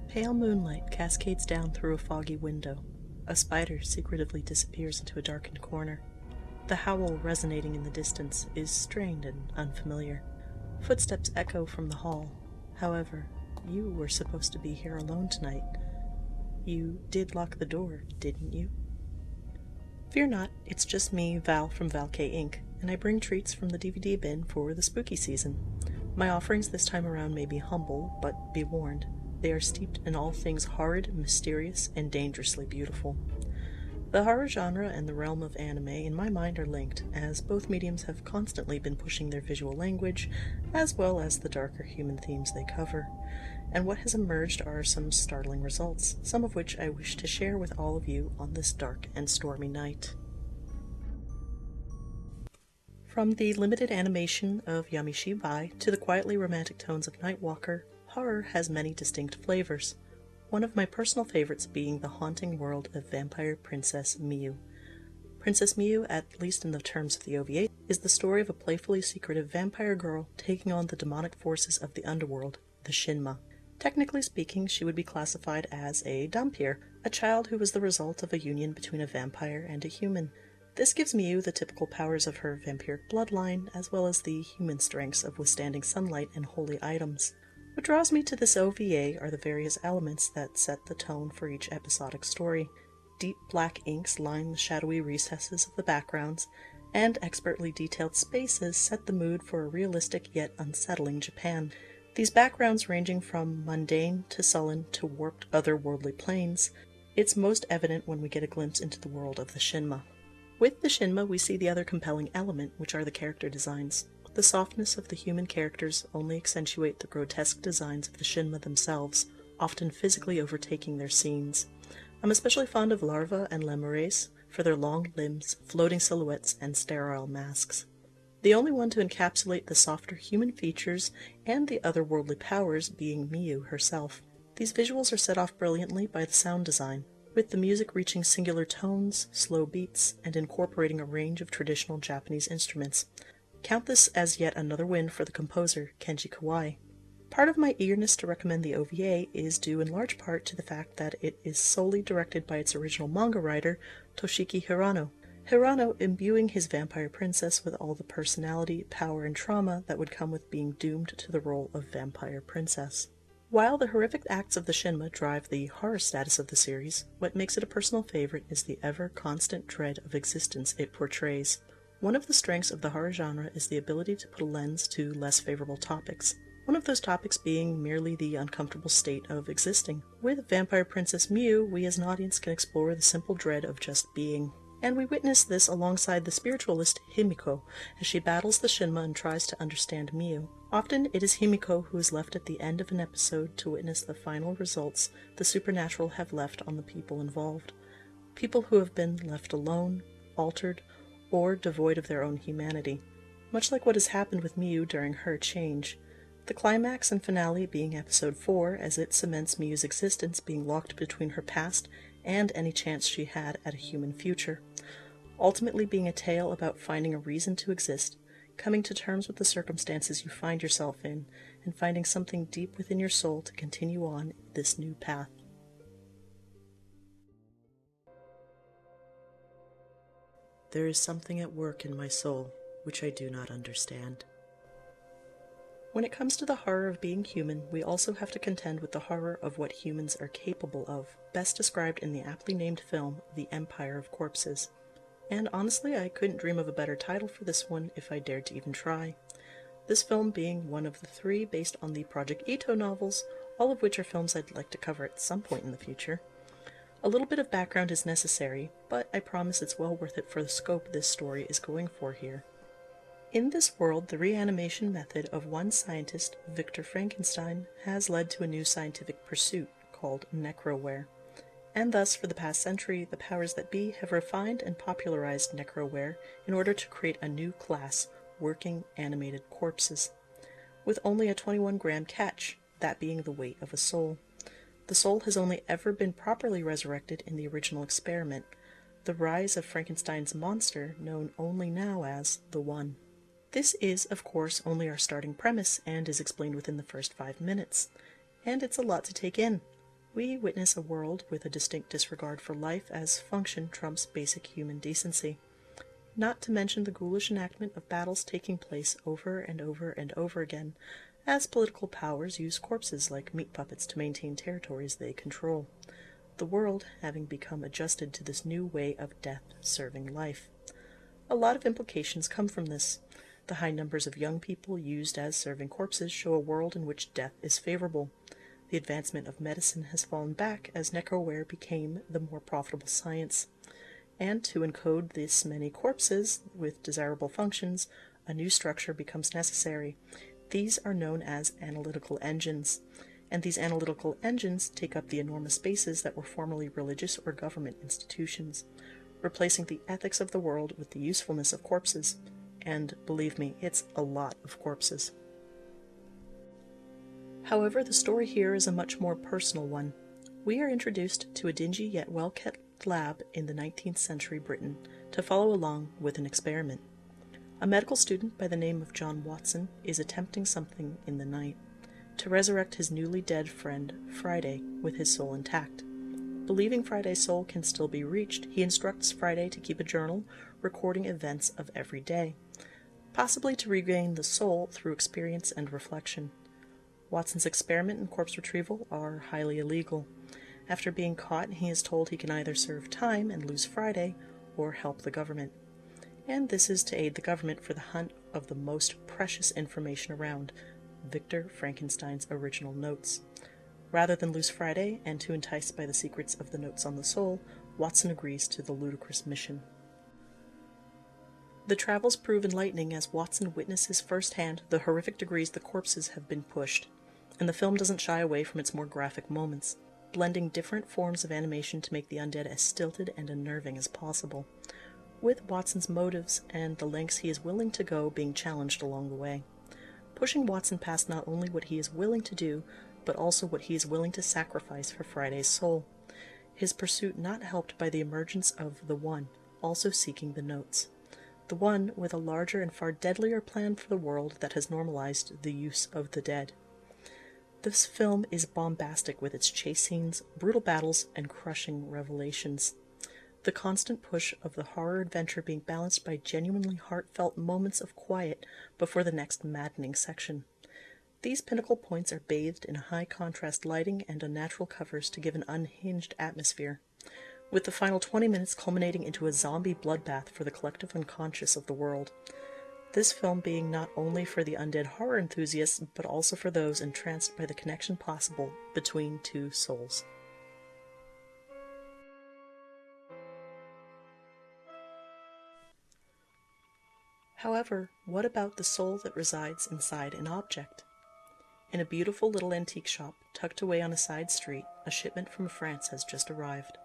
Pale moonlight cascades down through a foggy window. A spider secretively disappears into a darkened corner. The howl resonating in the distance is strained and unfamiliar. Footsteps echo from the hall. However, you were supposed to be here alone tonight. You did lock the door, didn't you? Fear not, it's just me, Val from valkayink, and I bring treats from the DVD bin for the spooky season. My offerings this time around may be humble, but be warned, they are steeped in all things horrid, mysterious, and dangerously beautiful. The horror genre and the realm of anime in my mind are linked, as both mediums have constantly been pushing their visual language, as well as the darker human themes they cover. And what has emerged are some startling results, some of which I wish to share with all of you on this dark and stormy night. From the limited animation of Yamishibai to the quietly romantic tones of Nightwalker, horror has many distinct flavors. One of my personal favorites being the haunting world of vampire Princess Miyu. Princess Miyu, at least in the terms of the OVA, is the story of a playfully secretive vampire girl taking on the demonic forces of the underworld, the Shinma. Technically speaking, she would be classified as a dhampir, a child who was the result of a union between a vampire and a human. This gives Miyu the typical powers of her vampiric bloodline, as well as the human strengths of withstanding sunlight and holy items. What draws me to this OVA are the various elements that set the tone for each episodic story. Deep black inks line the shadowy recesses of the backgrounds, and expertly detailed spaces set the mood for a realistic yet unsettling Japan. These backgrounds ranging from mundane to sullen to warped otherworldly planes, it's most evident when we get a glimpse into the world of the Shinma. With the Shinma, we see the other compelling element, which are the character designs. The softness of the human characters only accentuate the grotesque designs of the Shinma themselves, often physically overtaking their scenes. I'm especially fond of Larva and Lemures for their long limbs, floating silhouettes, and sterile masks. The only one to encapsulate the softer human features and the otherworldly powers being Miyu herself. These visuals are set off brilliantly by the sound design, with the music reaching singular tones, slow beats, and incorporating a range of traditional Japanese instruments. Count this as yet another win for the composer, Kenji Kawai. Part of my eagerness to recommend the OVA is due in large part to the fact that it is solely directed by its original manga writer, Toshiki Hirano. Hirano imbuing his vampire princess with all the personality, power, and trauma that would come with being doomed to the role of vampire princess. While the horrific acts of the Shinma drive the horror status of the series, what makes it a personal favorite is the ever-constant dread of existence it portrays. One of the strengths of the horror genre is the ability to put a lens to less favorable topics. One of those topics being merely the uncomfortable state of existing. With Vampire Princess Miyu, we as an audience can explore the simple dread of just being. And we witness this alongside the spiritualist Himiko as she battles the Shinma and tries to understand Miyu. Often it is Himiko who is left at the end of an episode to witness the final results the supernatural have left on the people involved. People who have been left alone, altered, or devoid of their own humanity, much like what has happened with Miyu during her change. The climax and finale being episode 4, as it cements Miyu's existence being locked between her past and any chance she had at a human future, ultimately being a tale about finding a reason to exist, coming to terms with the circumstances you find yourself in, and finding something deep within your soul to continue on this new path. There is something at work in my soul which I do not understand. When it comes to the horror of being human, we also have to contend with the horror of what humans are capable of, best described in the aptly named film The Empire of Corpses. And honestly, I couldn't dream of a better title for this one if I dared to even try. This film being one of the 3 based on the Project Ito novels, all of which are films I'd like to cover at some point in the future. A little bit of background is necessary, but I promise it's well worth it for the scope this story is going for here. In this world, the reanimation method of one scientist, Victor Frankenstein, has led to a new scientific pursuit called necroware. And thus, for the past century, the powers that be have refined and popularized necroware in order to create a new class, working animated corpses, with only a 21-gram catch, that being the weight of a soul. The soul has only ever been properly resurrected in the original experiment, the rise of Frankenstein's monster, known only now as the One. This is, of course, only our starting premise and is explained within the first 5 minutes, and it's a lot to take in. We witness a world with a distinct disregard for life as function trumps basic human decency. Not to mention the ghoulish enactment of battles taking place over and over and over again, as political powers use corpses like meat puppets to maintain territories they control, the world having become adjusted to this new way of death serving life. A lot of implications come from this. The high numbers of young people used as serving corpses show a world in which death is favorable. The advancement of medicine has fallen back as necroware became the more profitable science. And to encode this many corpses with desirable functions, a new structure becomes necessary. These are known as analytical engines, and these analytical engines take up the enormous spaces that were formerly religious or government institutions, replacing the ethics of the world with the usefulness of corpses. And believe me, it's a lot of corpses. However, the story here is a much more personal one. We are introduced to a dingy yet well-kept lab in the 19th century Britain to follow along with an experiment. A medical student by the name of John Watson is attempting something in the night to resurrect his newly dead friend Friday with his soul intact. Believing Friday's soul can still be reached, he instructs Friday to keep a journal recording events of every day, possibly to regain the soul through experience and reflection. Watson's experiment in corpse retrieval are highly illegal. After being caught, he is told he can either serve time and lose Friday, or help the government. And this is to aid the government for the hunt of the most precious information around, Victor Frankenstein's original notes. Rather than lose Friday, and too enticed by the secrets of the notes on the soul, Watson agrees to the ludicrous mission. The travels prove enlightening as Watson witnesses firsthand the horrific degrees the corpses have been pushed, and the film doesn't shy away from its more graphic moments, blending different forms of animation to make the undead as stilted and unnerving as possible, with Watson's motives and the lengths he is willing to go being challenged along the way, pushing Watson past not only what he is willing to do, but also what he is willing to sacrifice for Friday's soul, his pursuit not helped by the emergence of the One, also seeking the notes. The One with a larger and far deadlier plan for the world that has normalized the use of the dead. This film is bombastic with its chase scenes, brutal battles, and crushing revelations. The constant push of the horror adventure being balanced by genuinely heartfelt moments of quiet before the next maddening section. These pinnacle points are bathed in high contrast lighting and unnatural covers to give an unhinged atmosphere, with the final 20 minutes culminating into a zombie bloodbath for the collective unconscious of the world. This film being not only for the undead horror enthusiasts, but also for those entranced by the connection possible between two souls. However, what about the soul that resides inside an object? In a beautiful little antique shop, tucked away on a side street, a shipment from France has just arrived.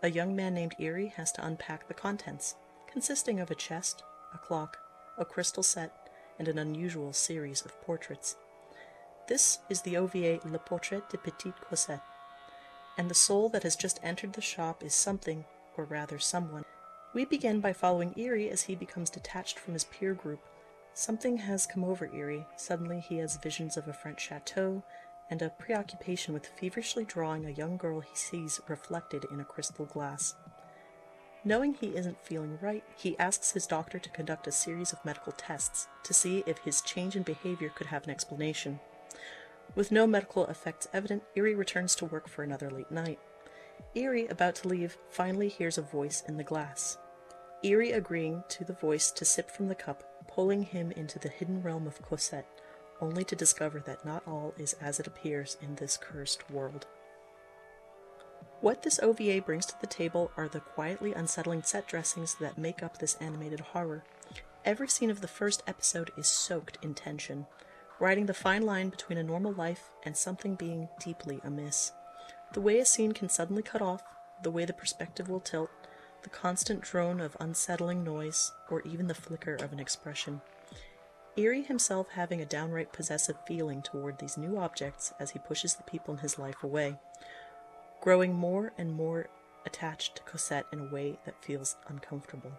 A young man named Eerie has to unpack the contents, consisting of a chest, a clock, a crystal set, and an unusual series of portraits. This is the OVA Le Portrait de Petite Cosette, and the soul that has just entered the shop is something, or rather someone. We begin by following Eerie as he becomes detached from his peer group. Something has come over Eerie. Suddenly he has visions of a French chateau, and a preoccupation with feverishly drawing a young girl he sees reflected in a crystal glass. Knowing he isn't feeling right, he asks his doctor to conduct a series of medical tests to see if his change in behavior could have an explanation. With no medical effects evident, Eerie returns to work for another late night. Eerie, about to leave, finally hears a voice in the glass. Eerie agreeing to the voice to sip from the cup, pulling him into the hidden realm of Cosette, only to discover that not all is as it appears in this cursed world. What this OVA brings to the table are the quietly unsettling set dressings that make up this animated horror. Every scene of the first episode is soaked in tension, riding the fine line between a normal life and something being deeply amiss. The way a scene can suddenly cut off, the way the perspective will tilt, the constant drone of unsettling noise, or even the flicker of an expression. Eerie himself having a downright possessive feeling toward these new objects as he pushes the people in his life away, growing more and more attached to Cosette in a way that feels uncomfortable.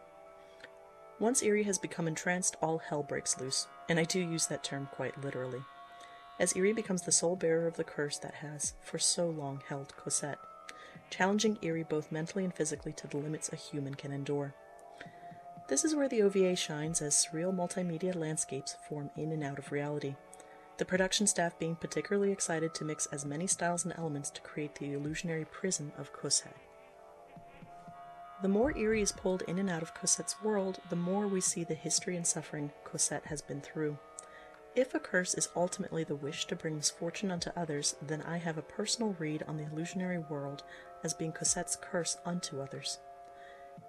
Once Eerie has become entranced, all hell breaks loose, and I do use that term quite literally. as Eri becomes the sole bearer of the curse that has, for so long, held Cosette, challenging Eri both mentally and physically to the limits a human can endure. This is where the OVA shines, as surreal multimedia landscapes form in and out of reality, the production staff being particularly excited to mix as many styles and elements to create the illusionary prison of Cosette. The more Eri is pulled in and out of Cosette's world, the more we see the history and suffering Cosette has been through. If a curse is ultimately the wish to bring misfortune unto others, then I have a personal read on the illusionary world as being Cosette's curse unto others.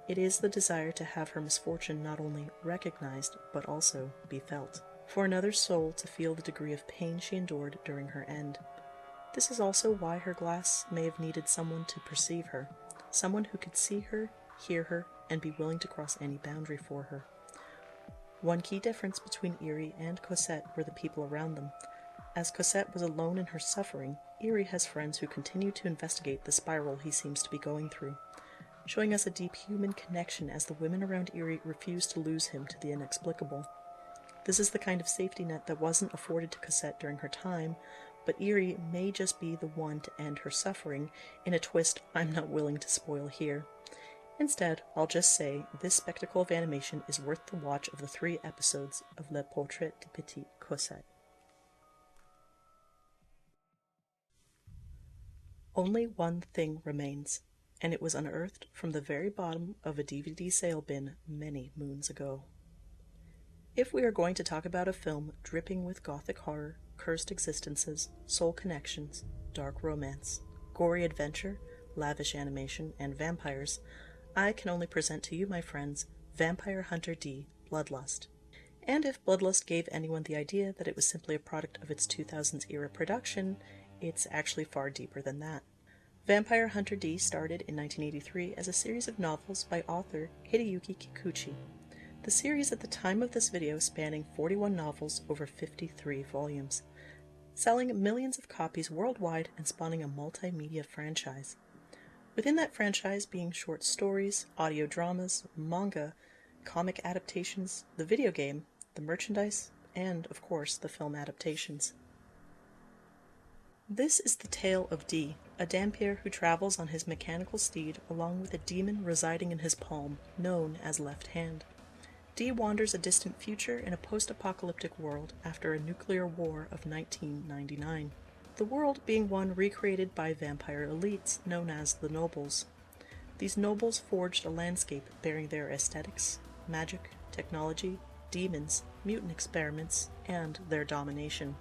It is the desire to have her misfortune not only recognized, but also be felt, for another soul to feel the degree of pain she endured during her end. This is also why her glass may have needed someone to perceive her, someone who could see her, hear her, and be willing to cross any boundary for her. One key difference between Eri and Cosette were the people around them. As Cosette was alone in her suffering, Eri has friends who continue to investigate the spiral he seems to be going through, showing us a deep human connection as the women around Eri refuse to lose him to the inexplicable. This is the kind of safety net that wasn't afforded to Cosette during her time, but Eri may just be the one to end her suffering in a twist I'm not willing to spoil here. Instead, I'll just say this spectacle of animation is worth the watch of the 3 episodes of Le Portrait de Petite Cosette. Only one thing remains, and it was unearthed from the very bottom of a DVD sale bin many moons ago. If we are going to talk about a film dripping with gothic horror, cursed existences, soul connections, dark romance, gory adventure, lavish animation, and vampires, I can only present to you, my friends, Vampire Hunter D: Bloodlust. And if Bloodlust gave anyone the idea that it was simply a product of its 2000s era production, it's actually far deeper than that. Vampire Hunter D started in 1983 as a series of novels by author Hideyuki Kikuchi. The series at the time of this video spanning 41 novels over 53 volumes, selling millions of copies worldwide and spawning a multimedia franchise. Within that franchise being short stories, audio dramas, manga, comic adaptations, the video game, the merchandise, and, of course, the film adaptations. This is the tale of D, a Dampier who travels on his mechanical steed along with a demon residing in his palm, known as Left Hand. D wanders a distant future in a post-apocalyptic world after a nuclear war of 1999. The world being one recreated by vampire elites known as the Nobles. These nobles forged a landscape bearing their aesthetics, magic, technology, demons, mutant experiments, and their domination.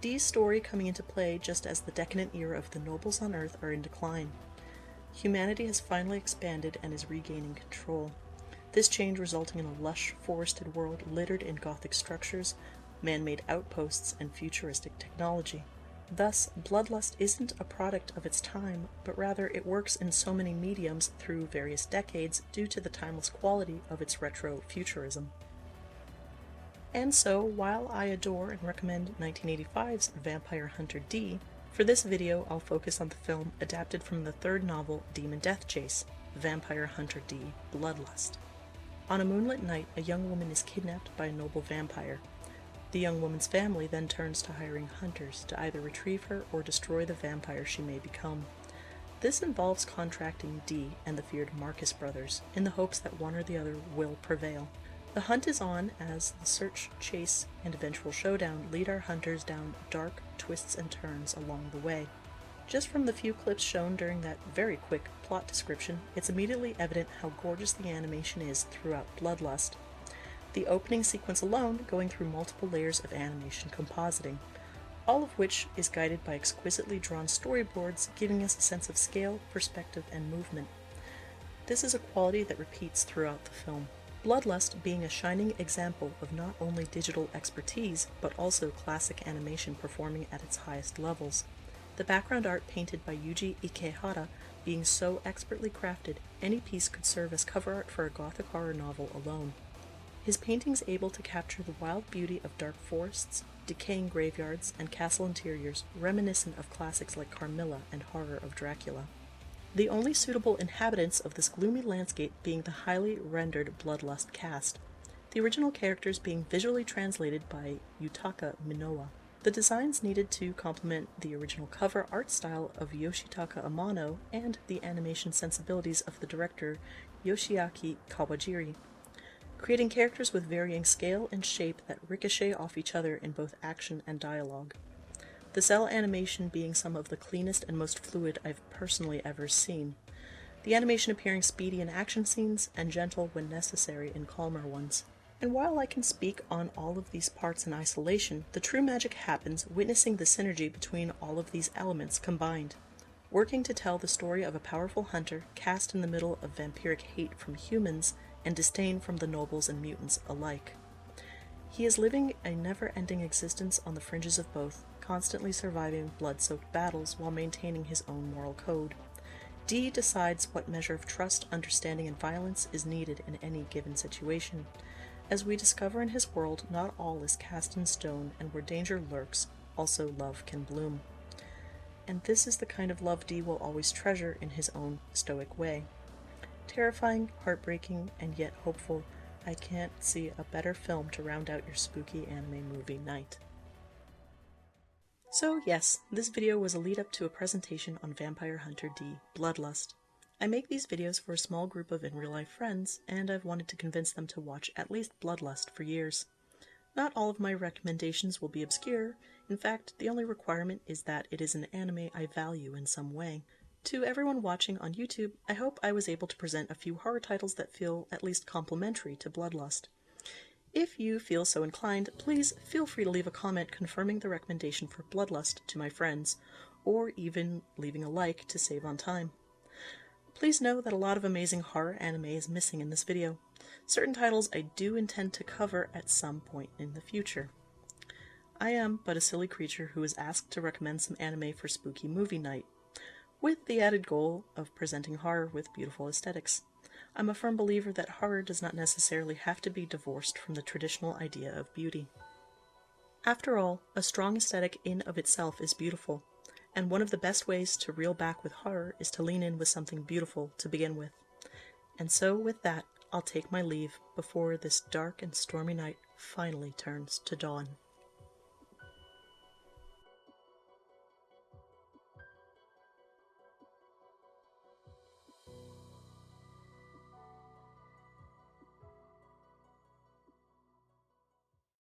D's story coming into play just as the decadent era of the nobles on Earth are in decline. Humanity has finally expanded and is regaining control. This change resulting in a lush, forested world littered in gothic structures, man-made outposts, and futuristic technology. Thus, Bloodlust isn't a product of its time, but rather it works in so many mediums through various decades due to the timeless quality of its retro-futurism. And so, while I adore and recommend 1985's Vampire Hunter D, for this video I'll focus on the film adapted from the 3rd novel Demon Death Chase, Vampire Hunter D: Bloodlust. On a moonlit night, a young woman is kidnapped by a noble vampire. The young woman's family then turns to hiring hunters to either retrieve her or destroy the vampire she may become. This involves contracting D and the feared Marcus brothers, in the hopes that one or the other will prevail. The hunt is on as the search, chase, and eventual showdown lead our hunters down dark twists and turns along the way. Just from the few clips shown during that very quick plot description, it's immediately evident how gorgeous the animation is throughout Bloodlust. The opening sequence alone going through multiple layers of animation compositing, all of which is guided by exquisitely drawn storyboards giving us a sense of scale, perspective, and movement. This is a quality that repeats throughout the film. Bloodlust being a shining example of not only digital expertise, but also classic animation performing at its highest levels. The background art painted by Yuji Ikehara being so expertly crafted, any piece could serve as cover art for a gothic horror novel alone. His paintings able to capture the wild beauty of dark forests, decaying graveyards, and castle interiors reminiscent of classics like Carmilla and Horror of Dracula. The only suitable inhabitants of this gloomy landscape being the highly rendered Bloodlust cast, the original characters being visually translated by Yutaka Minowa. The designs needed to complement the original cover art style of Yoshitaka Amano and the animation sensibilities of the director Yoshiaki Kawajiri, creating characters with varying scale and shape that ricochet off each other in both action and dialogue. The cell animation being some of the cleanest and most fluid I've personally ever seen. The animation appearing speedy in action scenes and gentle when necessary in calmer ones. And while I can speak on all of these parts in isolation, the true magic happens witnessing the synergy between all of these elements combined, working to tell the story of a powerful hunter cast in the middle of vampiric hate from humans and disdain from the nobles and mutants alike. He is living a never-ending existence on the fringes of both, constantly surviving blood-soaked battles while maintaining his own moral code. D decides what measure of trust, understanding, and violence is needed in any given situation. As we discover in his world, not all is cast in stone, and where danger lurks, also love can bloom. And this is the kind of love D will always treasure in his own stoic way. Terrifying, heartbreaking, and yet hopeful, I can't see a better film to round out your spooky anime movie night. So yes, this video was a lead up to a presentation on Vampire Hunter D, Bloodlust. I make these videos for a small group of in-real-life friends, and I've wanted to convince them to watch at least Bloodlust for years. Not all of my recommendations will be obscure. In fact, the only requirement is that it is an anime I value in some way. To everyone watching on YouTube, I hope I was able to present a few horror titles that feel at least complementary to Bloodlust. If you feel so inclined, please feel free to leave a comment confirming the recommendation for Bloodlust to my friends, or even leaving a like to save on time. Please know that a lot of amazing horror anime is missing in this video. Certain titles I do intend to cover at some point in the future. I am but a silly creature who is asked to recommend some anime for spooky movie night, with the added goal of presenting horror with beautiful aesthetics. I'm a firm believer that horror does not necessarily have to be divorced from the traditional idea of beauty. After all, a strong aesthetic in of itself is beautiful, and one of the best ways to reel back with horror is to lean in with something beautiful to begin with. And so with that, I'll take my leave before this dark and stormy night finally turns to dawn.